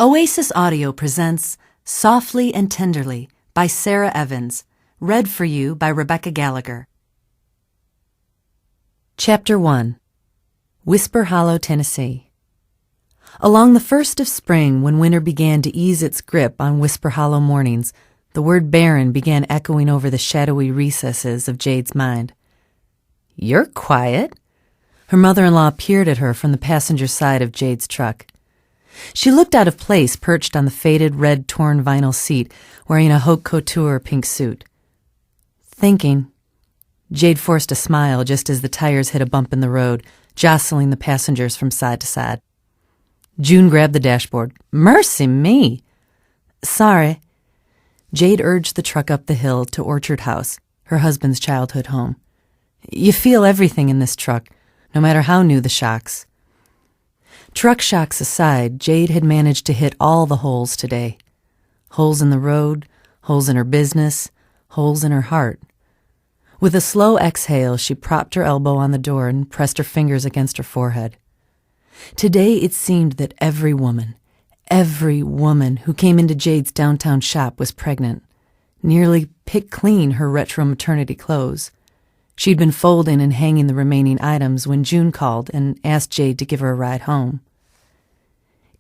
Oasis Audio presents Softly and Tenderly by Sara Evans, read for you by Rebecca Gallagher. Chapter 1. Whisper Hollow, Tennessee. Along the 1st of spring, when winter began to ease its grip on Whisper Hollow mornings, the word barren began echoing over the shadowy recesses of Jade's mind. "You're quiet." Her mother-in-law peered at her from the passenger side of Jade's truck. She looked out of place perched on the faded red torn vinyl seat, wearing a Hauck couture pink suit. Thinking. Jade forced a smile just as the tires hit a bump in the road, jostling the passengers from side to side. June grabbed the dashboard. "Mercy me!" "Sorry." Jade urged the truck up the hill to Orchard House, her husband's childhood home. "You feel everything in this truck, no matter how new the shocks." Truck shocks aside, Jade had managed to hit all the holes today. Holes in the road, holes in her business, holes in her heart. With a slow exhale, she propped her elbow on the door and pressed her fingers against her forehead. Today it seemed that every woman who came into Jade's downtown shop was pregnant, nearly picked clean her retro maternity clothes. She'd been folding and hanging the remaining items when June called and asked Jade to give her a ride home.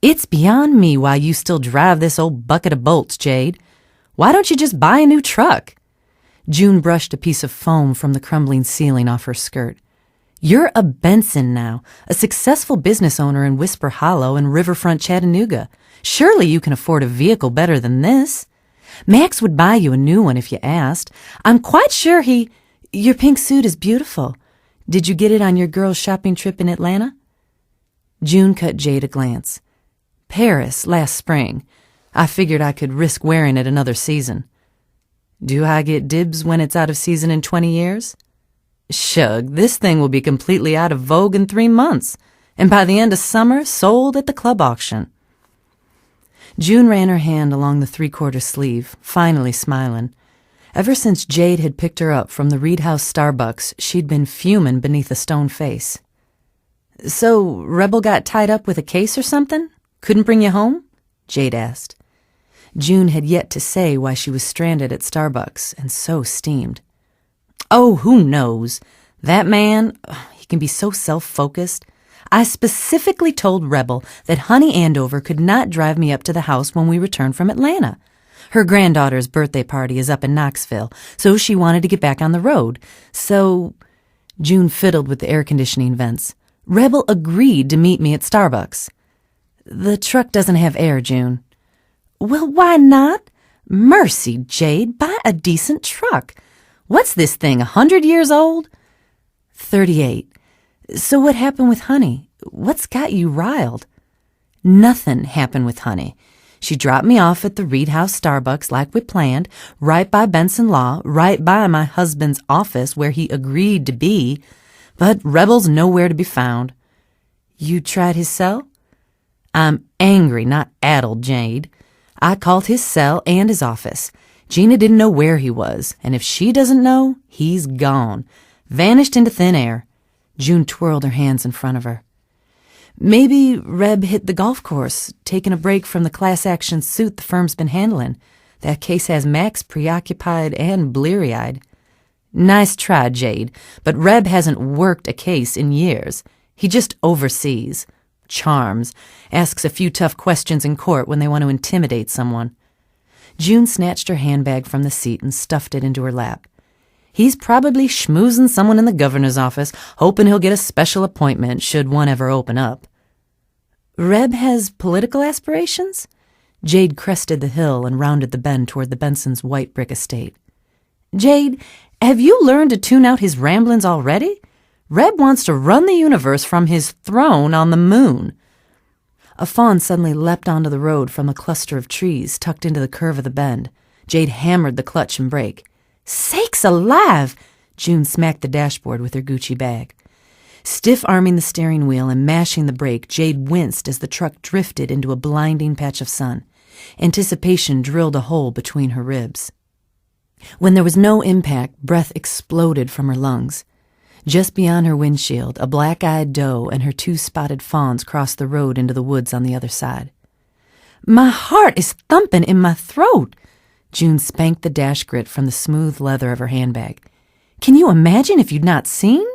"It's beyond me why you still drive this old bucket of bolts, Jade. Why don't you just buy a new truck?" June brushed a piece of foam from the crumbling ceiling off her skirt. "You're a Benson now, a successful business owner in Whisper Hollow and Riverfront Chattanooga. Surely you can afford a vehicle better than this. Max would buy you a new one if you asked. I'm quite sure Your pink suit is beautiful. Did you get it on your girls' shopping trip in Atlanta?" June cut Jade a glance. "Paris, last spring. I figured I could risk wearing it another season." "Do I get dibs when it's out of season in 20 years? "Shug, this thing will be completely out of vogue in 3 months, and by the end of summer, sold at the club auction." June ran her hand along the 3/4 sleeve, finally smiling. Ever since Jade had picked her up from the Reed House Starbucks, she'd been fuming beneath a stone face. "So, Rebel got tied up with a case or something? Couldn't bring you home?" Jade asked. June had yet to say why she was stranded at Starbucks, and so steamed. "Oh, who knows? That man, he can be so self-focused. I specifically told Rebel that Honey Andover could not drive me up to the house when we returned from Atlanta. Her granddaughter's birthday party is up in Knoxville, so she wanted to get back on the road. So," June fiddled with the air conditioning vents, "Rebel agreed to meet me at Starbucks." "The truck doesn't have air, June." "Well, why not? Mercy, Jade, buy a decent truck. What's this thing, 100 years old?" 38. "So what happened with Honey? What's got you riled?" "Nothing happened with Honey. She dropped me off at the Reed House Starbucks like we planned, right by Benson Law, right by my husband's office where he agreed to be, but Rebel's nowhere to be found." "You tried his cell?" "I'm angry, not addled, Jade. I called his cell and his office. Gina didn't know where he was, and if she doesn't know, he's gone. Vanished into thin air." June twirled her hands in front of her. "Maybe Reb hit the golf course, taking a break from the class action suit the firm's been handling. That case has Max preoccupied and bleary-eyed." "Nice try, Jade, but Reb hasn't worked a case in years. He just oversees. Charms. Asks a few tough questions in court when they want to intimidate someone." June snatched her handbag from the seat and stuffed it into her lap. "He's probably schmoozing someone in the governor's office, hoping he'll get a special appointment should one ever open up." "Reb has political aspirations?" Jade crested the hill and rounded the bend toward the Bensons' white brick estate. "Jade, have you learned to tune out his ramblings already? Reb wants to run the universe from his throne on the moon." A fawn suddenly leapt onto the road from a cluster of trees tucked into the curve of the bend. Jade hammered the clutch and brake. "Sakes alive!" June smacked the dashboard with her Gucci bag. Stiff-arming the steering wheel and mashing the brake, Jade winced as the truck drifted into a blinding patch of sun. Anticipation drilled a hole between her ribs. When there was no impact, breath exploded from her lungs. Just beyond her windshield, a black-eyed doe and her 2 spotted fawns crossed the road into the woods on the other side. My heart is thumping in my throat. June spanked the dash grit from the smooth leather of her handbag. Can you imagine if you'd not seen?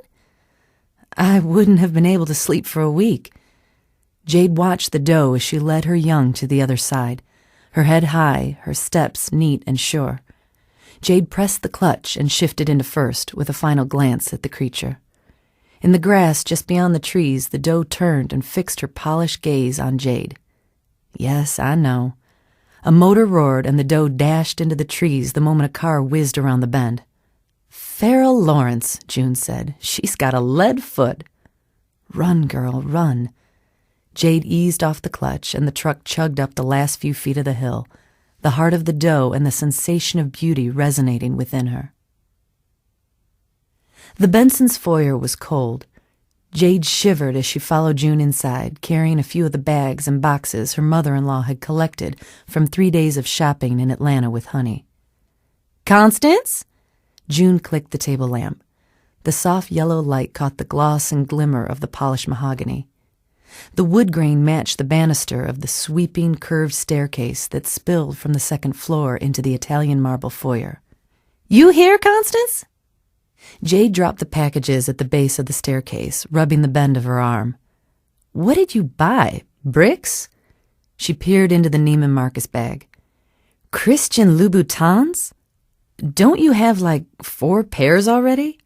I wouldn't have been able to sleep for a week. Jade watched the doe as she led her young to the other side, her head high, her steps neat and sure. Jade pressed the clutch and shifted into first with a final glance at the creature. In the grass just beyond the trees, the doe turned and fixed her polished gaze on Jade. Yes, I know. A motor roared and the doe dashed into the trees the moment a car whizzed around the bend. Farrell Lawrence, June said. She's got a lead foot. Run, girl, run. Jade eased off the clutch and the truck chugged up the last few feet of the hill, the heart of the doe and the sensation of beauty resonating within her. The Benson's foyer was cold. Jade shivered as she followed June inside, carrying a few of the bags and boxes her mother-in-law had collected from 3 days of shopping in Atlanta with Honey. Constance? June clicked the table lamp. The soft yellow light caught the gloss and glimmer of the polished mahogany. The wood grain matched the banister of the sweeping, curved staircase that spilled from the second floor into the Italian marble foyer. You here, Constance? Jade dropped the packages at the base of the staircase, rubbing the bend of her arm. What did you buy? Bricks? She peered into the Neiman Marcus bag. Christian Louboutins? Don't you have like 4 pairs already?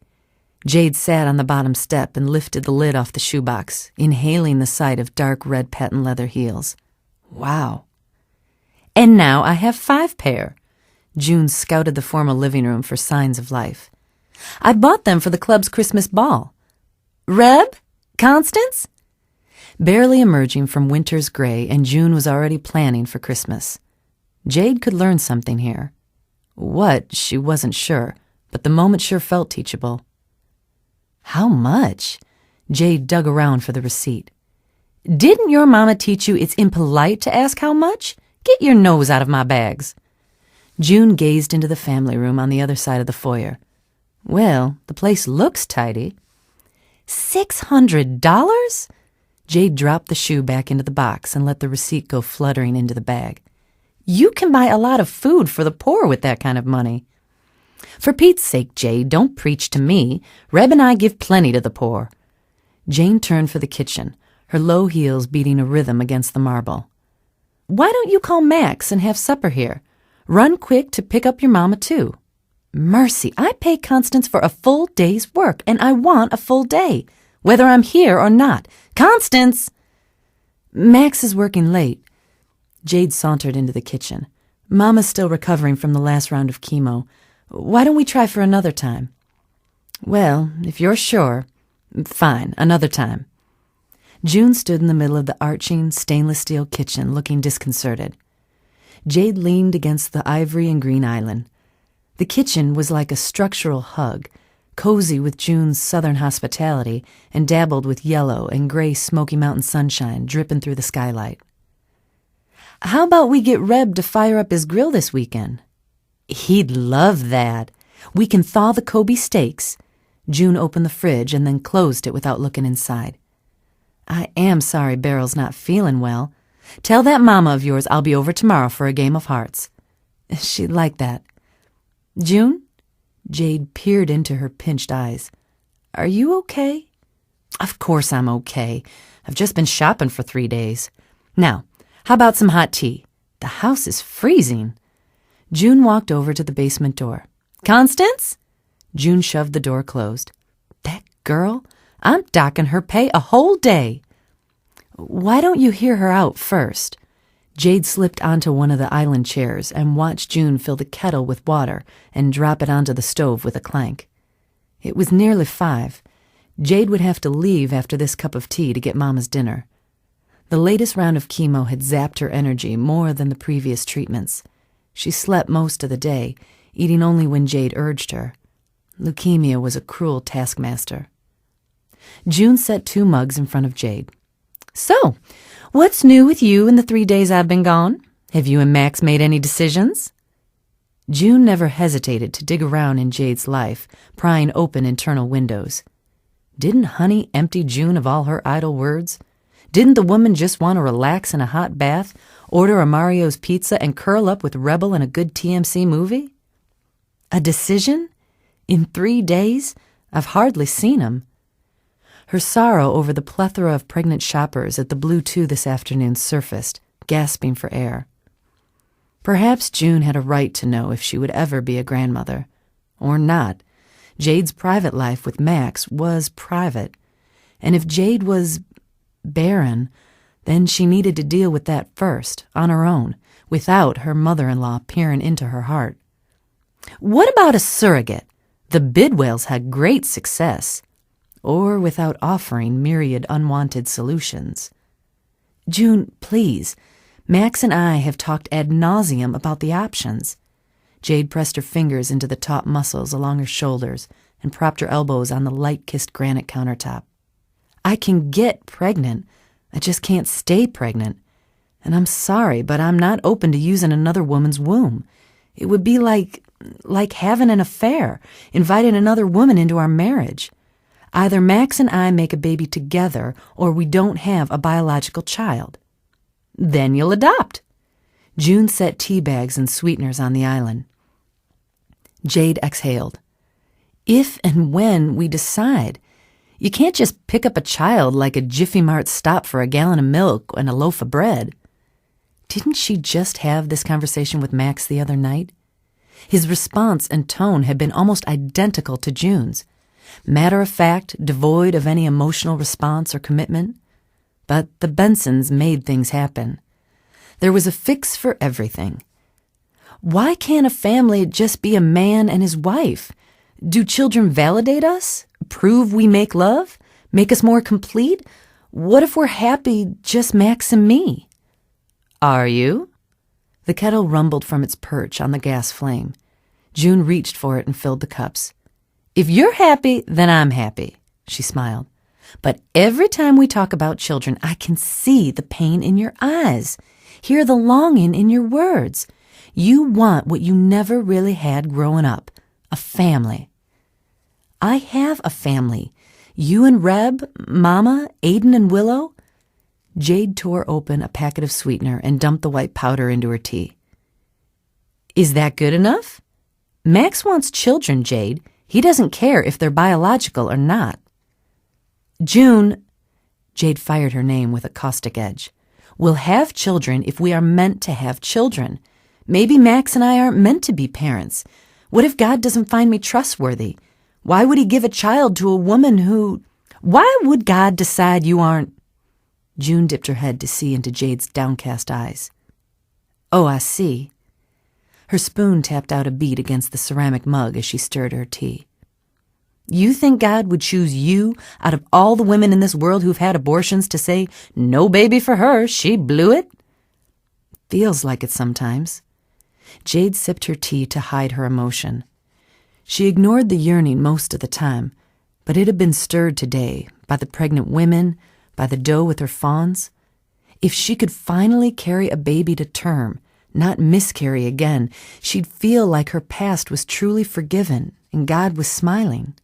Jade sat on the bottom step and lifted the lid off the shoebox, inhaling the sight of dark red patent leather heels. Wow. And now I have 5 pair. June scouted the formal living room for signs of life. I bought them for the club's Christmas ball. Reb? Constance? Barely emerging from winter's gray, and June was already planning for Christmas. Jade could learn something here. What, she wasn't sure, but the moment sure felt teachable. How much? Jade dug around for the receipt. Didn't your mama teach you it's impolite to ask how much? Get your nose out of my bags. June gazed into the family room on the other side of the foyer. Well, the place looks tidy. $600? Jade dropped the shoe back into the box and let the receipt go fluttering into the bag. You can buy a lot of food for the poor with that kind of money. For Pete's sake, Jade, don't preach to me. Reb and I give plenty to the poor. Jane turned for the kitchen, her low heels beating a rhythm against the marble. Why don't you call Max and have supper here? Run quick to pick up your mama, too. Mercy, I pay Constance for a full day's work, and I want a full day, whether I'm here or not. Constance! Max is working late. Jade sauntered into the kitchen. Mama's still recovering from the last round of chemo. Why don't we try for another time? Well, if you're sure. Fine, another time. June stood in the middle of the arching, stainless steel kitchen, looking disconcerted. Jade leaned against the ivory and green island. The kitchen was like a structural hug, cozy with June's southern hospitality and dabbled with yellow and gray Smoky Mountain sunshine dripping through the skylight. How about we get Reb to fire up his grill this weekend? He'd love that. We can thaw the Kobe steaks. June opened the fridge and then closed it without looking inside. I am sorry Beryl's not feeling well. Tell that mama of yours I'll be over tomorrow for a game of hearts. She'd like that. June? Jade peered into her pinched eyes. Are you okay? Of course I'm okay. I've just been shopping for 3 days. Now, how about some hot tea? The house is freezing. June walked over to the basement door. Constance? June shoved the door closed. That girl? I'm docking her pay a whole day. Why don't you hear her out first? Jade slipped onto one of the island chairs and watched June fill the kettle with water and drop it onto the stove with a clank. It was nearly 5. Jade would have to leave after this cup of tea to get Mama's dinner. The latest round of chemo had zapped her energy more than the previous treatments. She slept most of the day, eating only when Jade urged her. Leukemia was a cruel taskmaster. June set 2 mugs in front of Jade. So, what's new with you in the 3 days I've been gone? Have you and Max made any decisions? June never hesitated to dig around in Jade's life, prying open internal windows. Didn't Honey empty June of all her idle words? Didn't the woman just want to relax in a hot bath, order a Mario's pizza, and curl up with Rebel and a good TMC movie? A decision? In 3 days? I've hardly seen him. Her sorrow over the plethora of pregnant shoppers at the Blue 2 this afternoon surfaced, gasping for air. Perhaps June had a right to know if she would ever be a grandmother. Or not. Jade's private life with Max was private. And if Jade was barren, then she needed to deal with that first, on her own, without her mother-in-law peering into her heart. What about a surrogate? The Bidwells had great success. Or without offering myriad unwanted solutions. June, please. Max and I have talked ad nauseum about the options. Jade pressed her fingers into the taut muscles along her shoulders and propped her elbows on the light-kissed granite countertop. I can get pregnant. I just can't stay pregnant. And I'm sorry, but I'm not open to using another woman's womb. It would be like having an affair, inviting another woman into our marriage. Either Max and I make a baby together, or we don't have a biological child. Then you'll adopt. June set tea bags and sweeteners on the island. Jade exhaled. If and when we decide. You can't just pick up a child like a Jiffy Mart stop for a gallon of milk and a loaf of bread. Didn't she just have this conversation with Max the other night? His response and tone had been almost identical to June's. Matter of fact, devoid of any emotional response or commitment. But the Bensons made things happen. There was a fix for everything. Why can't a family just be a man and his wife? Do children validate us? Prove we make love? Make us more complete? What if we're happy, just Max and me? Are you? The kettle rumbled from its perch on the gas flame. June reached for it and filled the cups. If you're happy, then I'm happy, she smiled. But every time we talk about children, I can see the pain in your eyes, hear the longing in your words. You want what you never really had growing up, a family. I have a family. You and Reb, Mama, Aiden and Willow. Jade tore open a packet of sweetener and dumped the white powder into her tea. Is that good enough? Max wants children, Jade. He doesn't care if they're biological or not. June, Jade fired her name with a caustic edge. We'll have children if we are meant to have children. Maybe Max and I aren't meant to be parents. What if God doesn't find me trustworthy? Why would he give a child to a woman who... Why would God decide you aren't... June dipped her head to see into Jade's downcast eyes. Oh, I see. Her spoon tapped out a bead against the ceramic mug as she stirred her tea. You think God would choose you out of all the women in this world who've had abortions to say, no baby for her, she blew it? Feels like it sometimes. Jade sipped her tea to hide her emotion. She ignored the yearning most of the time, but it had been stirred today by the pregnant women, by the doe with her fawns. If she could finally carry a baby to term, not miscarry again, she'd feel like her past was truly forgiven and God was smiling.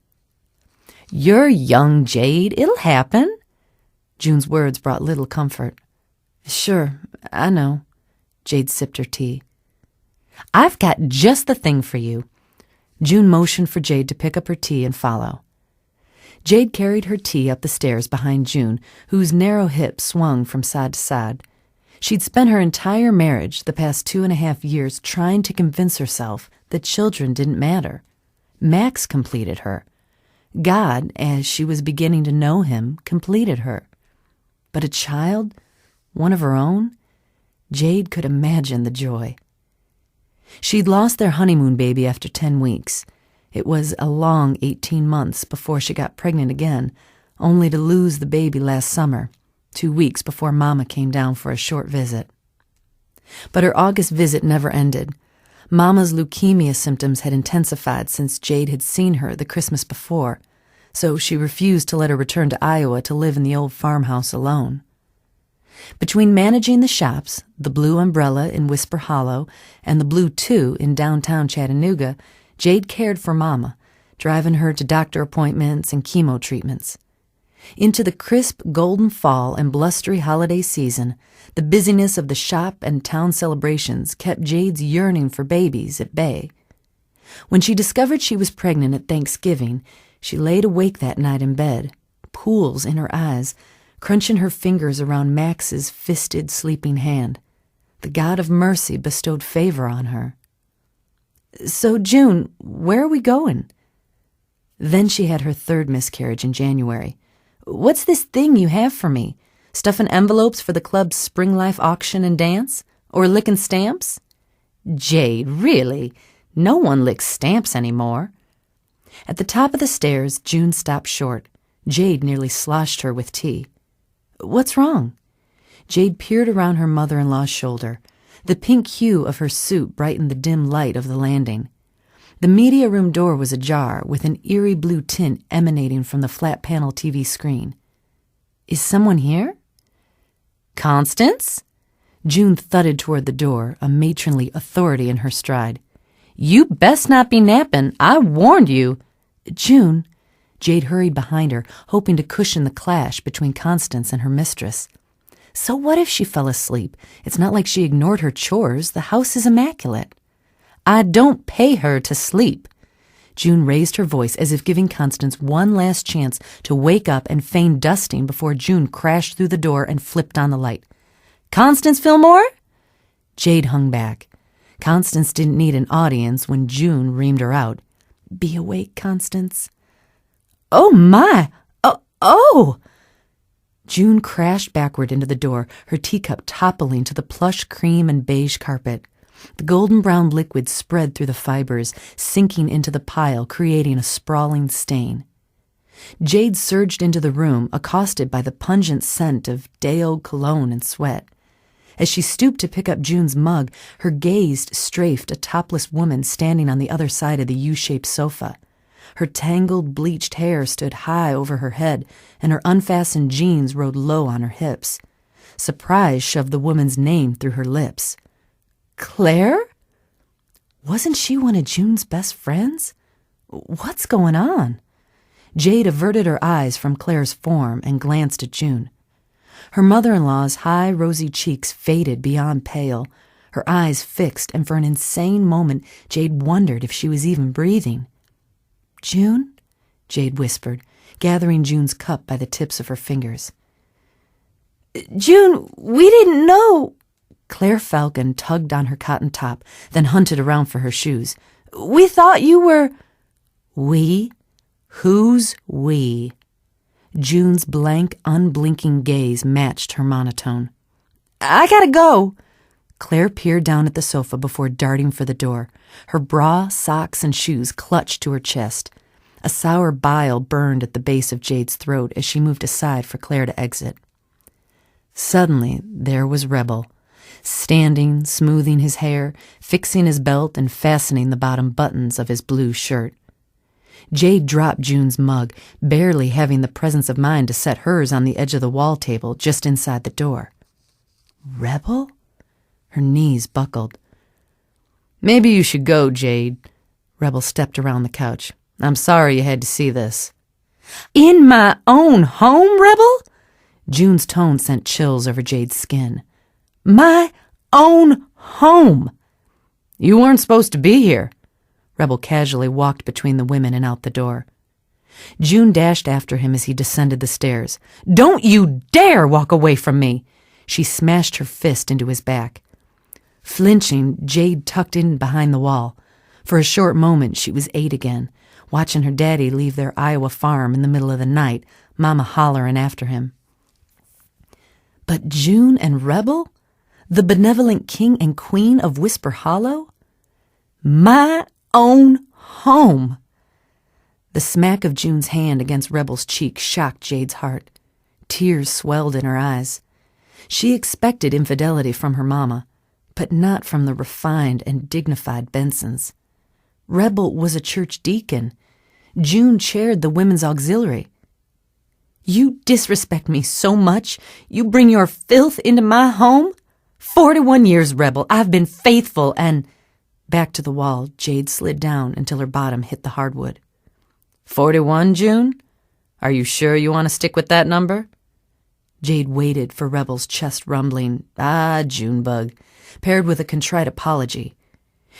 You're young, Jade. It'll happen. June's words brought little comfort. Sure, I know. Jade sipped her tea. I've got just the thing for you. June motioned for Jade to pick up her tea and follow. Jade carried her tea up the stairs behind June, whose narrow hips swung from side to side. She'd spent her entire marriage, the past 2.5 years, trying to convince herself that children didn't matter. Max completed her. God, as she was beginning to know him, completed her. But a child, one of her own? Jade could imagine the joy. She'd lost their honeymoon baby after 10 weeks. It was a long 18 months before she got pregnant again, only to lose the baby last summer, 2 weeks before Mama came down for a short visit. But her August visit never ended. Mama's leukemia symptoms had intensified since Jade had seen her the Christmas before, so she refused to let her return to Iowa to live in the old farmhouse alone. Between managing the shops, the Blue Umbrella in Whisper Hollow and the Blue 2 in downtown Chattanooga, Jade cared for Mama, driving her to doctor appointments and chemo treatments. Into the crisp, golden fall and blustery holiday season, the busyness of the shop and town celebrations kept Jade's yearning for babies at bay. When she discovered she was pregnant at Thanksgiving, she laid awake that night in bed, pools in her eyes, crunching her fingers around Max's fisted, sleeping hand. The God of mercy bestowed favor on her. "So, June, where are we going?" Then she had her third miscarriage in January. "What's this thing you have for me? Stuffing envelopes for the club's Spring Life auction and dance? Or licking stamps?" "Jade, really? No one licks stamps anymore." At the top of the stairs, June stopped short. Jade nearly sloshed her with tea. "What's wrong?" Jade peered around her mother-in-law's shoulder. The pink hue of her suit brightened the dim light of the landing. The media room door was ajar, with an eerie blue tint emanating from the flat-panel TV screen. "Is someone here?" "Constance?" June thudded toward the door, a matronly authority in her stride. "You best not be napping. I warned you." "June." Jade hurried behind her, hoping to cushion the clash between Constance and her mistress. So what if she fell asleep? It's not like she ignored her chores. The house is immaculate. "I don't pay her to sleep." June raised her voice as if giving Constance one last chance to wake up and feign dusting before June crashed through the door and flipped on the light. "Constance Fillmore?" Jade hung back. Constance didn't need an audience when June reamed her out. "Be awake, Constance." "Oh, my! Oh!" June crashed backward into the door, her teacup toppling to the plush cream and beige carpet. The golden-brown liquid spread through the fibers, sinking into the pile, creating a sprawling stain. Jade surged into the room, accosted by the pungent scent of day-old cologne and sweat. As she stooped to pick up June's mug, her gaze strafed a topless woman standing on the other side of the U-shaped sofa. Her tangled, bleached hair stood high over her head, and her unfastened jeans rode low on her hips. Surprise shoved the woman's name through her lips. "Claire?" Wasn't she one of June's best friends? What's going on? Jade averted her eyes from Claire's form and glanced at June. Her mother-in-law's high, rosy cheeks faded beyond pale, her eyes fixed, and for an insane moment Jade wondered if she was even breathing. "June?" Jade whispered, gathering June's cup by the tips of her fingers. "June, we didn't know." Claire Falcon tugged on her cotton top, then hunted around for her shoes. "We thought you were—" "We? Who's we?" June's blank, unblinking gaze matched her monotone. "I gotta go." Claire peered down at the sofa before darting for the door. Her bra, socks, and shoes clutched to her chest. A sour bile burned at the base of Jade's throat as she moved aside for Claire to exit. Suddenly, there was Rebel, standing, smoothing his hair, fixing his belt, and fastening the bottom buttons of his blue shirt. Jade dropped June's mug, barely having the presence of mind to set hers on the edge of the wall table just inside the door. Rebel? Her knees buckled. "Maybe you should go, Jade." Rebel stepped around the couch. "I'm sorry you had to see this." "In my own home, Rebel?" June's tone sent chills over Jade's skin. "My own home." "You weren't supposed to be here." Rebel casually walked between the women and out the door. June dashed after him as he descended the stairs. "Don't you dare walk away from me!" She smashed her fist into his back. Flinching, Jade tucked in behind the wall. For a short moment, she was 8 again, watching her daddy leave their Iowa farm in the middle of the night, Mama hollering after him. But June and Rebel? The benevolent king and queen of Whisper Hollow? My own home! The smack of June's hand against Rebel's cheek shocked Jade's heart. Tears swelled in her eyes. She expected infidelity from her mama, but not from the refined and dignified Bensons. Rebel was a church deacon. June chaired the women's auxiliary. "You disrespect me so much, you bring your filth into my home? 41 years, Rebel. I've been faithful and—" Back to the wall, Jade slid down until her bottom hit the hardwood. 41, June? Are you sure you want to stick with that number? Jade waited for Rebel's chest rumbling, "Ah, Junebug," paired with a contrite apology.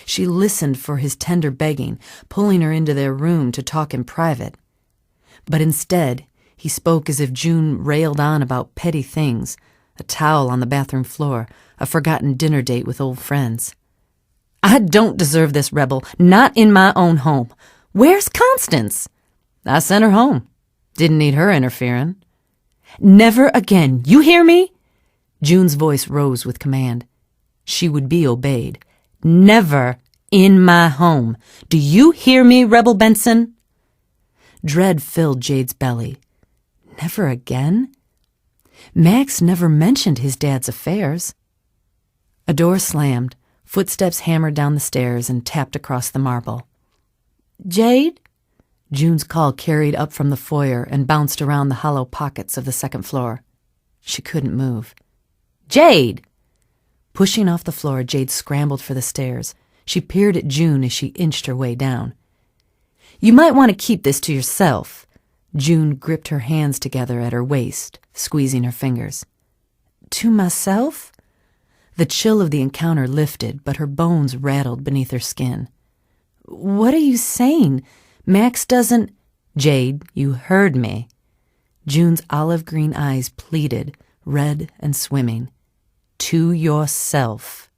She listened for his tender begging, pulling her into their room to talk in private. But instead, he spoke as if June railed on about petty things, a towel on the bathroom floor, a forgotten dinner date with old friends. "I don't deserve this, Rebel, not in my own home. Where's Constance?" "I sent her home. Didn't need her interfering." "Never again, you hear me?" June's voice rose with command. She would be obeyed. "Never in my home. Do you hear me, Rebel Benson?" Dread filled Jade's belly. Never again? Max never mentioned his dad's affairs. A door slammed, footsteps hammered down the stairs and tapped across the marble. "Jade?" June's call carried up from the foyer and bounced around the hollow pockets of the second floor. She couldn't move. "Jade!" Pushing off the floor, Jade scrambled for the stairs. She peered at June as she inched her way down. "You might want to keep this to yourself." June gripped her hands together at her waist, squeezing her fingers. "To myself?" The chill of the encounter lifted, but her bones rattled beneath her skin. "What are you saying? Max doesn't—" "Jade, you heard me." June's olive green eyes pleaded, red and swimming. "To yourself."